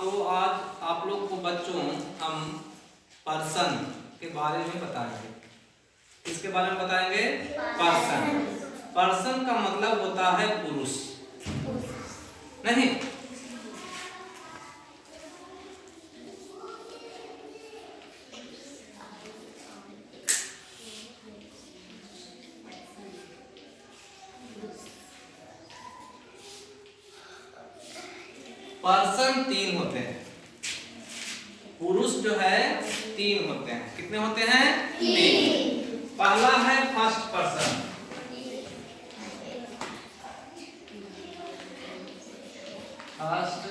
तो आज आप लोग को बच्चों हम पर्सन के बारे में बताएंगे। किसके बारे में बताएंगे? पर्सन। पर्सन का मतलब होता है पुरुष, नहीं? पर्सन तीन होते हैं, पुरुष जो है तीन होते हैं। कितने होते हैं? तीन। पहला है फर्स्ट पर्सन, फर्स्ट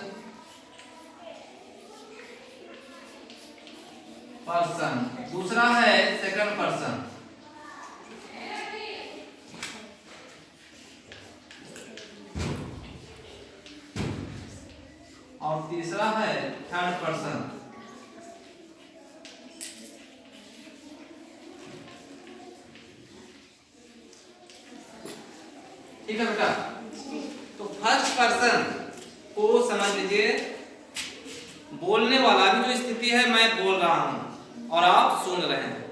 पर्सन। दूसरा है सेकंड पर्सन, और तीसरा है थर्ड पर्सन। ठीक है बेटा? तो फर्स्ट पर्सन को समझ लीजिए, बोलने वाला भी जो स्थिति है, मैं बोल रहा हूं और आप सुन रहे हैं,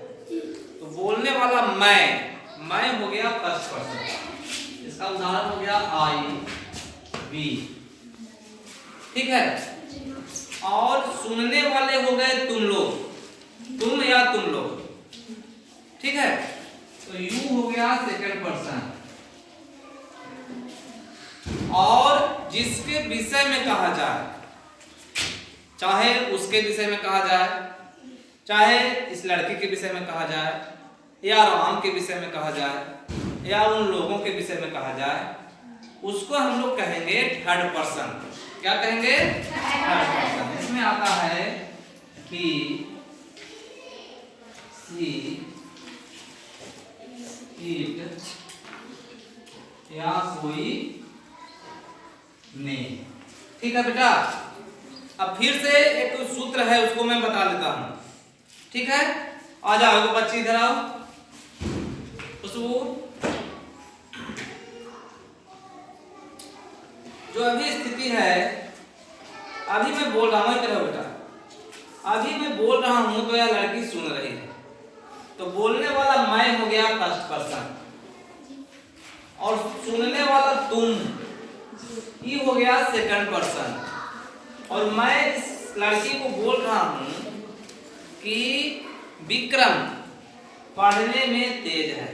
तो बोलने वाला मैं हो गया फर्स्ट पर्सन। इसका उदाहरण हो गया आई, वी। ठीक है? और सुनने वाले हो गए तुम लोग, तुम या तुम लोग। ठीक है? तो यू हो गया सेकंड पर्सन। और जिसके विषय में कहा जाए, चाहे उसके विषय में कहा जाए, चाहे इस लड़की के विषय में कहा जाए, या राम के विषय में कहा जाए, या उन लोगों के विषय में कहा जाए, उसको हम लोग कहेंगे थर्ड पर्सन। क्या कहेंगे? Third person. इसमें आता है कि सी, इट, या कोई ने। ठीक है बेटा? अब फिर से एक सूत्र है, उसको मैं बता देता हूं। ठीक है? आ जाओ बच्चे, इधर आओ। खुशबू, जो अभी स्थिति है, अभी मैं बोल रहा हूं, इधर बेटा, अभी मैं बोल रहा हूं तो यह लड़की सुन रही है, तो बोलने वाला मैं हो गया फर्स्ट पर्सन, और सुनने वाला तुम ये हो गया सेकंड पर्सन। और मैं इस लड़की को बोल रहा हूं कि विक्रम पढ़ने में तेज है,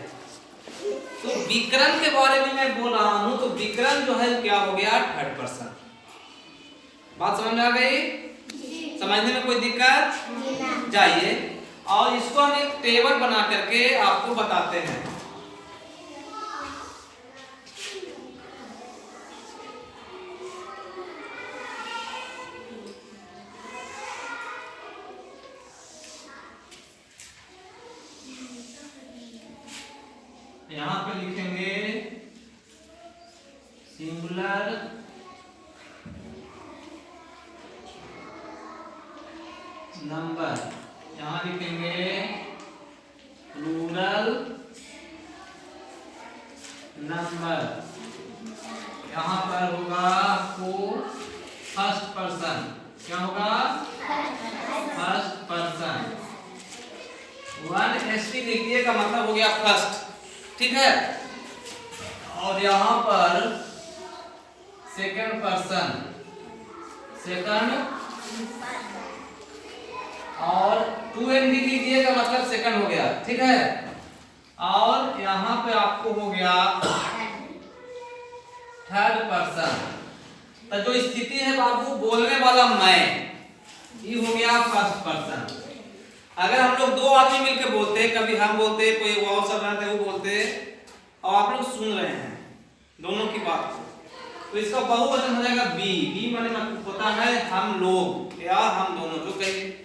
तो विक्रम के बारे में मैं बोल रहा हूं, तो विक्रम जो है क्या हो गया? Third person. बात समझ में आ गई? समझने में कोई दिक्कत? जाइए, और इसको हम एक टेबल बना करके आपको बताते हैं। यहां पे लिखेंगे सिंगुलर नंबर, यहां लिखेंगे प्लूरल नंबर, यहां पर होगा आपको फर्स्ट पर्सन। क्या होगा? First person. 1 लिखिए का मतलब हो गया फर्स्ट। ठीक है? और यहां पर सेकंड पर्सन, सेकंड, और 2n लिख लीजिए का मतलब सेकंड हो गया। ठीक है? और यहां पे आपको हो गया थर्ड पर्सन। तो जो स्थिति है बाबू, बोलने वाला मैं, ये हो गया फर्स्ट पर्सन। अगर हम लोग दो आदमी मिलकर बोलते, कभी हम बोलते, कोई और सब रहते वो बोलते, और आप लोग सुन रहे हैं दोनों की बात को, तो इसका बहुवचन हो जाएगा बी। बी माने होता है हम लोग या हम दोनों, जो कहिए।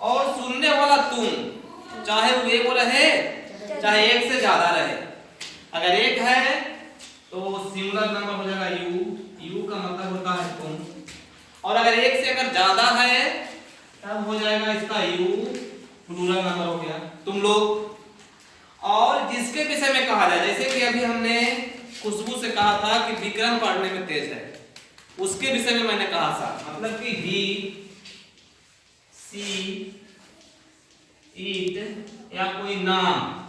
और सुनने वाला तुम, चाहे वो एक रहे चाहे एक से ज्यादा रहे। अगर एक है तो सिंगुलर नंबर हो जाएगा यू, यू का मतलब होता है तुम। और अगर एक से अगर ज्यादा है तब हो जाएगा इसका यू, प्लूरल नंबर हो गया तुम लोग। और जिसके विषय में कहा जाए, जैसे कि अभी हमने खुशबू से कहा था कि विक्रम पढ़ने में तेज है, उसके विषय में मैंने कहा था, मतलब कि ही सी इट या कोई नाम,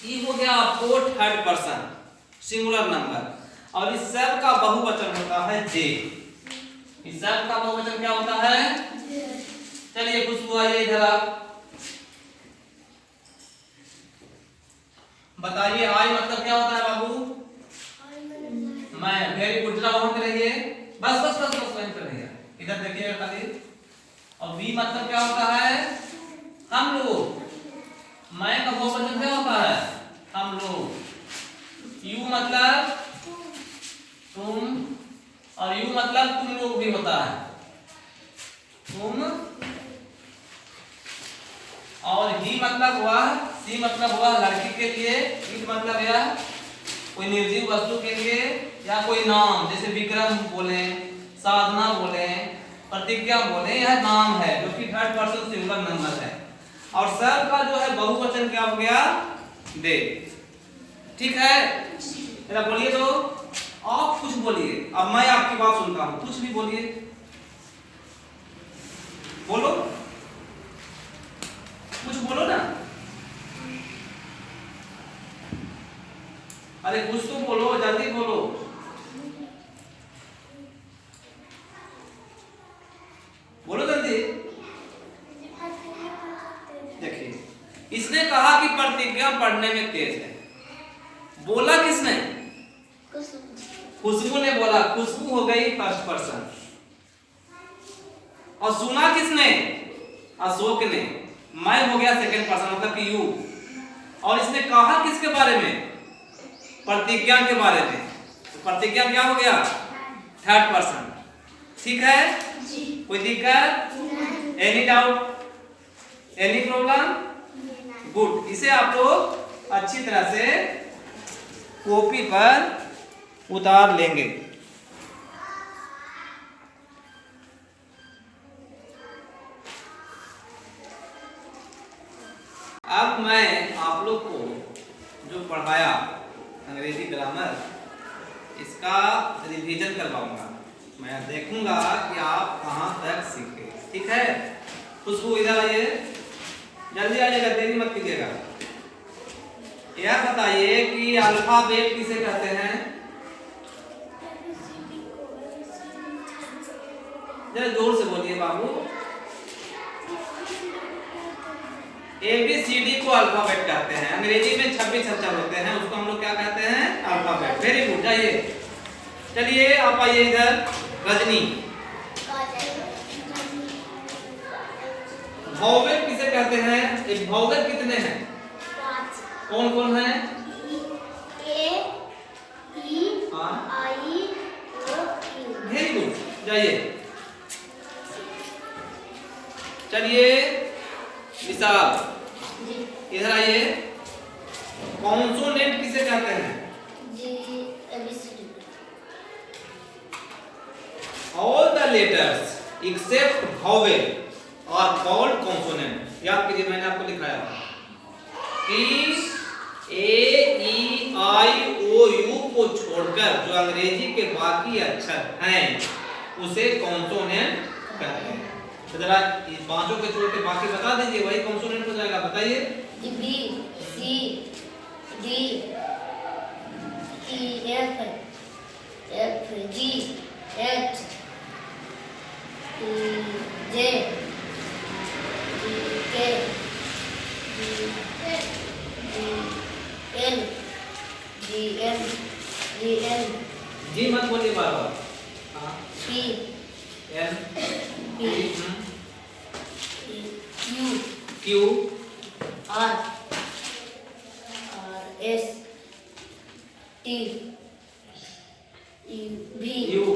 ये हो गया आपको थर्ड पर्सन सिंगुलर नंबर। और इस सब का बहुवचन होता है जे। इस सब का बहुवचन क्या होता है? चलिए खुशबू आइए इधर, आप बताइए आई मतलब क्या होता है बाबू? मैं। वेरी गुड, जरा वहां पे रहिए, बस बस बस बस वहीं पे रहिए, इधर देखिएगा खाली। और वी मतलब क्या होता है? हम लोग। मैं का बहुवचन क्या होता है? हम लोग। यू मतलब तुम, और यू मतलब तुम लोग भी होता है, तुम। और ही मतलब वह, सी मतलब वह लड़की के लिए, इट मतलब यह कोई निर्जीव वस्तु के लिए, या कोई नाम जैसे विक्रम बोले, साधना बोले, प्रतिज्ञा बोले, यह नाम है जो कि थर्ड पर्सन सिंगुलर नंबर है। और सब का जो है बहुवचन क्या हो गया? दे। ठीक है, जरा बोलिए तो, आप कुछ बोलिए, अब मैं आपकी बात सुनता हूं, कुछ भी बोलिए, बोलो, कुछ बोलो ना, अरे कुछ तो बोलो, जल्दी बोलो। बोलो जल्दी। देखिए, इसने कहा कि प्रतिज्ञा पढ़ने में तेज है। बोला किसने? खुशबू ने बोला। खुशबू हो गई फर्स्ट पर्सन। और सुना किसने? अशोक ने। मैं हो गया सेकंड पर्सन, मतलब कि यू। और इसने कहा किसके बारे में? प्रतिज्ञा के बारे में। तो प्रतिज्ञा क्या हो गया? Third person. ठीक है, कोई दिक्कत? Any doubt? Any problem? Good. इसे आप लोग अच्छी तरह से कॉपी पर उतार लेंगे। अब मैं आप लोग को जो पढ़ाया अंग्रेजी ग्रामर, इसका रिवीजन करवाऊंगा। मैं देखूंगा कि आप कहां तक सीखे। ठीक है, खुशबू इधर आइए, जल्दी आइएगा, देरी मत कीजिएगा। यह बताइए कि अल्फाबेट किसे कहते हैं? जरा जोर से बोलिए बाबू। ABCD को अल्फाबेट कहते हैं। अंग्रेजी में 26 अक्षर होते हैं, उसको हम लोग क्या कहते हैं? अल्फाबेट। वेरी गुड, जाइए, चलिए आप आइए इधर। रजनी। वॉवेल किसे कहते हैं? एक वॉवेल कितने हैं? कौन कौन है? A, E, I, O, U। Very good, जाइए। चलिए विशाल, इधर आइए। कॉन्सोनेंट किसे कहते हैं? All the letters except vowel are called consonant। याद कीजिए, मैंने आपको लिखाया कि A, E, I, O, U को छोड़कर जो अंग्रेजी के बाकी अक्षर हैं उसे कॉन्सोनेंट कहते हैं। तो जरा इस पांचों के छोड़ के बाकी बता दीजिए, वही कॉन्सोनेंट हो जाएगा। बताइए। B, C, D, E, F, G, H, I, J, K, L, जी मत बोलिए बार बार। P, N, P, Q, R, S, T, V, U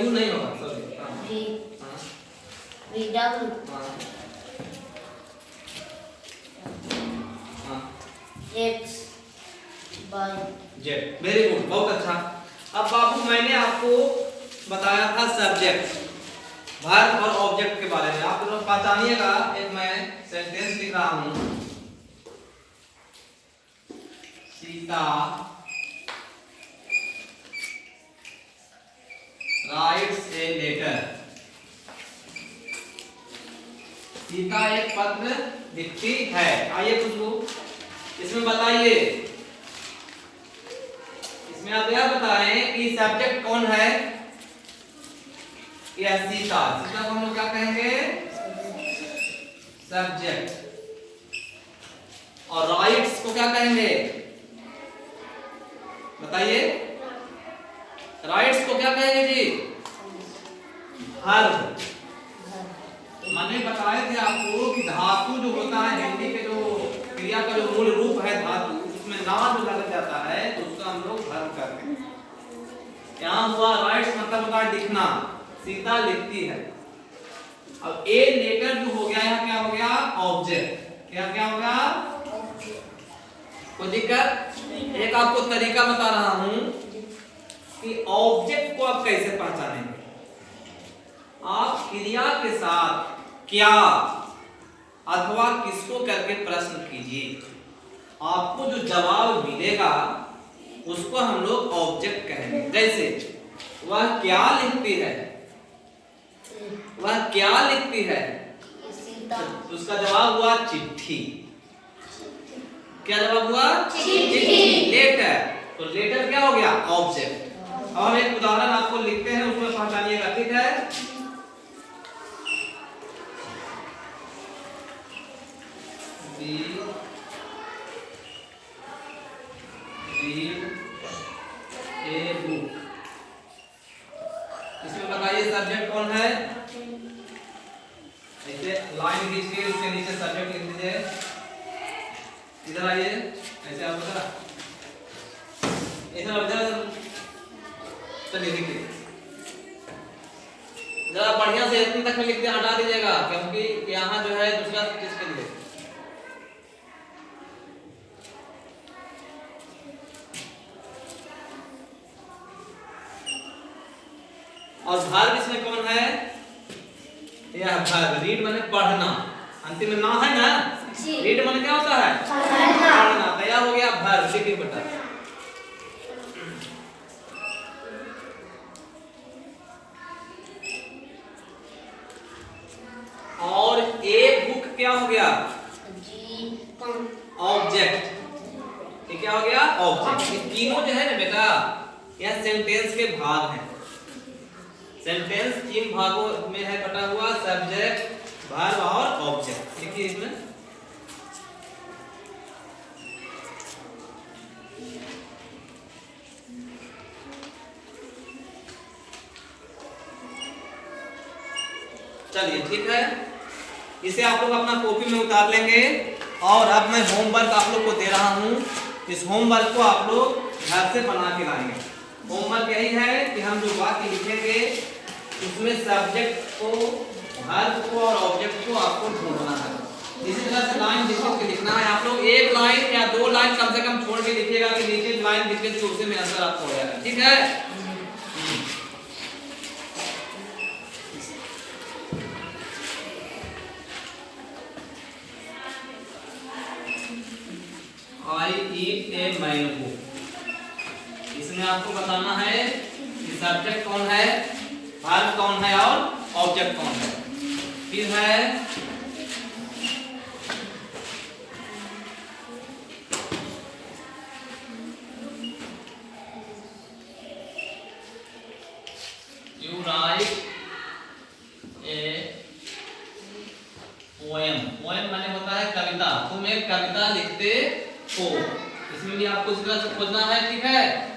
नहीं होगा, sorry. V, W, X, Y, Z। Very good, बहुत अच्छा। अब बाबू मैंने आपको बताया था सब्जेक्ट, वर्ब और ऑब्जेक्ट के बारे में। आप लोग पहचानिएगा, एक मैं सेंटेंस लिख रहा हूं। Sita writes a letter, Sita एक पत्र लिखती है। आइए खुशबू, इसमें बताइए, इसमें आप यह बताएं कि सब्जेक्ट कौन है। यह सीता, सीता को हम लोग क्या कहेंगे, सब्जेक्ट। और राइट्स को क्या कहेंगे, बताइए, राइट्स को क्या कहेंगे जी, वर्ब। मैंने बताए थे आपको कि धातु जो होता है, हिंदी के जो क्रिया का जो मूल रूप है धातु, उसमें ना जो लग जाता है तो उसका हम लोग वर्ब करते हैं। यहाँ हुआ राइट्स मतलब होता है लिखना, सीता लिखती है। अब ए लेटर जो हो गया, यहाँ क्या हो गया, ऑब्जेक्ट। क्या हो गया, कोई दिक्कत? एक आपको तरीका बता रहा हूं कि ऑब्जेक्ट को आप कैसे पहचानेंगे। आप क्रिया के साथ क्या अथवा किसको करके प्रश्न कीजिए, आपको जो जवाब मिलेगा उसको हम लोग ऑब्जेक्ट कहेंगे। जैसे वह क्या लिखती है, वह क्या लिखती है, उसका जवाब हुआ चिट्ठी। क्या जवाब हुआ, चिट्ठी। लेटर, तो लेटर क्या हो गया, ऑब्जेक्ट। अब हम एक उदाहरण आपको लिखते हैं, उसमें पहचानिएगा, ठीक है। ए बुक, इसमें बताइए सब्जेक्ट कौन है। ऐसे लाइन खींचिए, उसके नीचे सब्जेक्ट लिख दीजिए। इधर आइए, ऐसे आप बता, इधर चलिए लिखिए जरा बढ़िया से, इतने तक में लिख दिया, हटा दीजिएगा क्योंकि यहाँ जो है दूसरा चीज के लिए। और वर्ब इसमें कौन है, यह वर्ब। रीड माने पढ़ना, अंतिम में ना है ना, रीड माने क्या होता है, पढ़ना। तैयार हो गया वर्ब, लिखिए बेटा। और ए बुक क्या हो गया, ऑब्जेक्ट। ये क्या हो गया, ऑब्जेक्ट। ये तीनों जो है ना बेटा, यह सेंटेंस के भाग हैं। सेंटेंस 3 भागों में है बटा हुआ, सब्जेक्ट, वर्ब और ऑब्जेक्ट। देखिए इसमें चलिए ठीक है, इसे आप लोग अपना कॉपी में उतार लेंगे। और अब मैं होमवर्क आप लोग को दे रहा हूँ, इस होमवर्क को आप लोग घर से बना के लाएंगे। होमवर्क यही है कि हम जो वाक्य लिखेंगे उसमें सब्जेक्ट को, वर्ब को और ऑब्जेक्ट को आपको ढूंढना है। इसी तरह से लाइन लिख के लिखना है। आप लोग एक लाइन या 2 लाइन कम से कम छोड़ के लिखिएगा कि नीचे लाइन लिख के चूक में आंसर आपको हो जाएगा, ठीक है। I eat a mango, इसमें आपको बताना है कि सब्जेक्ट कौन है, वर्ब कौन है और ऑब्जेक्ट कौन है। फिर है you write a poem, poem माने होता है कविता। तुम एक कविता लिखते हो, इसमें भी आपको इस तरह से खोजना है, ठीक है।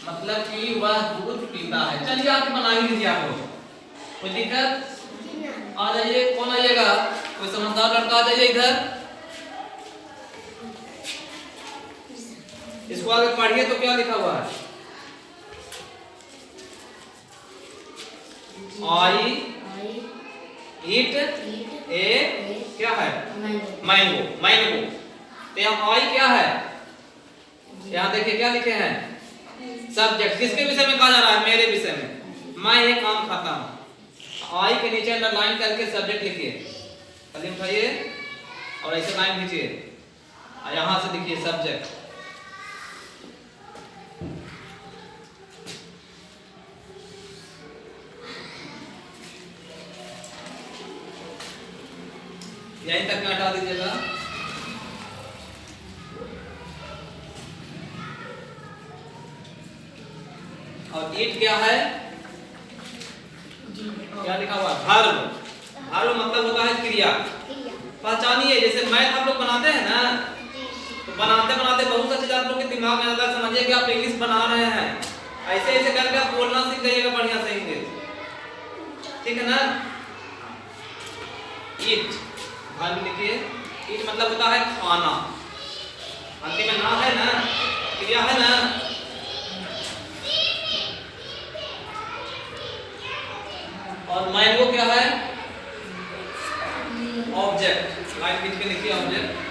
मतलब कि वह दूध पीता है। चलिए आप बना ही लीजिए, आप लोग कोई दिक्कत। आ जाइए, कौन आइएगा, कोई समझदार लड़का आ जाइए इधर। इसको आगे पढ़िए तो क्या लिखा हुआ है, आई ईट ए क्या है, मैंगो। मैंगो, तो यहाँ आई क्या है, यहाँ देखिए क्या लिखे हैं, सब्जेक्ट। किसके विषय में कहा जा रहा है, मेरे विषय में, मैं एक आम खाता हूँ। आई के नीचे अंडरलाइन करके सब्जेक्ट लिखिए, कलम उठाइए और ऐसे लाइन खींचिए, यहाँ से लिखिए सब्जेक्ट। यहीं तक में हटा दीजिएगा। और ईट क्या है, क्या लिखा हुआ, वर्ब। वर्ब मतलब होता है क्रिया। पहचानिए, जैसे मैथ आप लोग बनाते हैं ना, तो बनाते बनाते बहुत सा चीज आप लोग के दिमाग में आता है। समझिए कि आप इंग्लिश बना रहे हैं, ऐसे ऐसे करके आप बोलना सीख जाइएगा बढ़िया से इंग्लिश, ठीक है ना। ईट, वर्ब लिखिए। ईट मतलब होता है खाना, अंतिम में ना है ना, क्रिया है ना। और मैंगो क्या है, ऑब्जेक्ट। लाइन खींच के लिखिए ऑब्जेक्ट।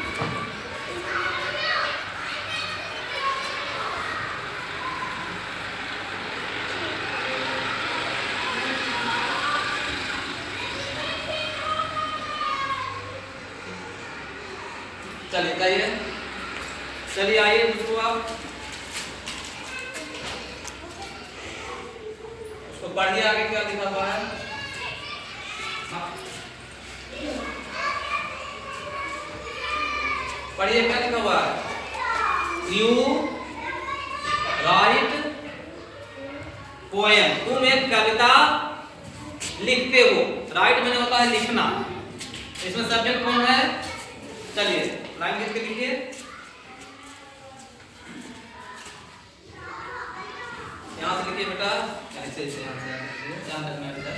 चलिए आइए, चलिए आइए दूसरो आप उसको पढ़िए, आगे क्या लिखा हुआ है। पढ़िए क्या लिखा हुआ है, यू राइट पोएम। तुम एक कविता लिखते हो। राइट मैंने होता है लिखना, इसमें सब्जेक्ट कौन है, चलिए लाइन खींच के लिखिए। यहाँ से लिखिए बेटा, ऐसे ऐसे यहाँ से लिखिए, जहाँ तक मैं बेटा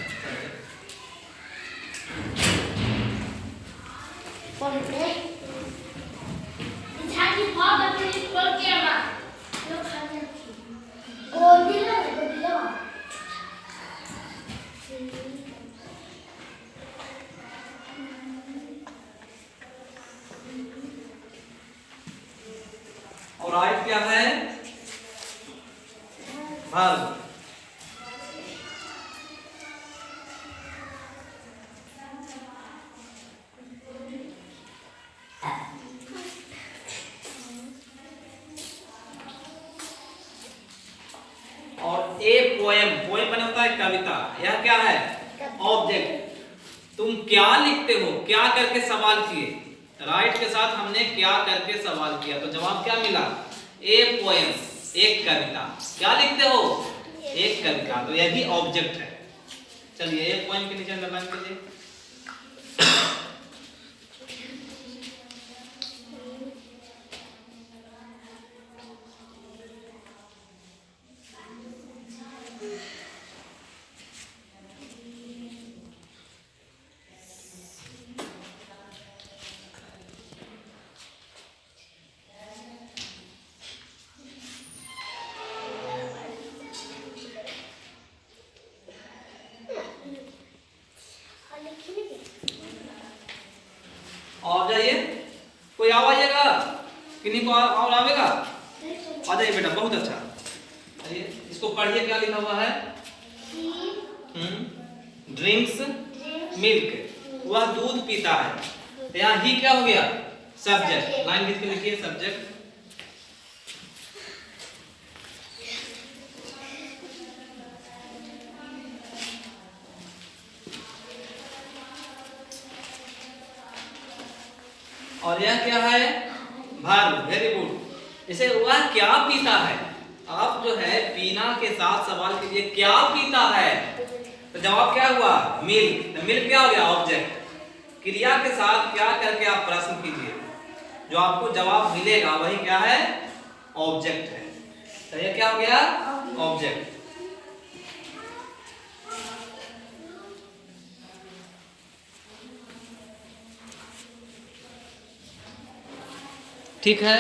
और राइट क्या है, वर्ब। और ए पोएम, पोएम बना होता है कविता। यह क्या है, ऑब्जेक्ट। तुम क्या लिखते हो, क्या करके सवाल किए, राइट के साथ हमने क्या करके सवाल किया, तो जवाब क्या मिला, ए पोएम, एक कविता। क्या लिखते हो, एक कविता, तो यह भी ऑब्जेक्ट है। चलिए ए पोएम के नीचे अंडरलाइन कीजिए। और जाइए, कोई आवाजेगा, किन्हीं को और आवेगा, आ जाइए बेटा, बहुत अच्छा। चलिए इसको पढ़िए, क्या लिखा हुआ है, ड्रिंक्स मिल्क, वह दूध पीता है। तो यहाँ ही क्या हो गया, सब्जेक्ट। लाइन लिख के लिखिए सब्जेक्ट। और यह क्या है, वर्ब। Very good. इसे वह क्या पीता है, आप जो है पीना के साथ सवाल कीजिए, क्या पीता है, तो जवाब क्या हुआ, मिल्क। तो मिल्क क्या हो गया, ऑब्जेक्ट। क्रिया के साथ क्या करके आप प्रश्न कीजिए, जो आपको जवाब मिलेगा वही क्या है, ऑब्जेक्ट है। तो ये क्या हो गया, ऑब्जेक्ट। ठीक है।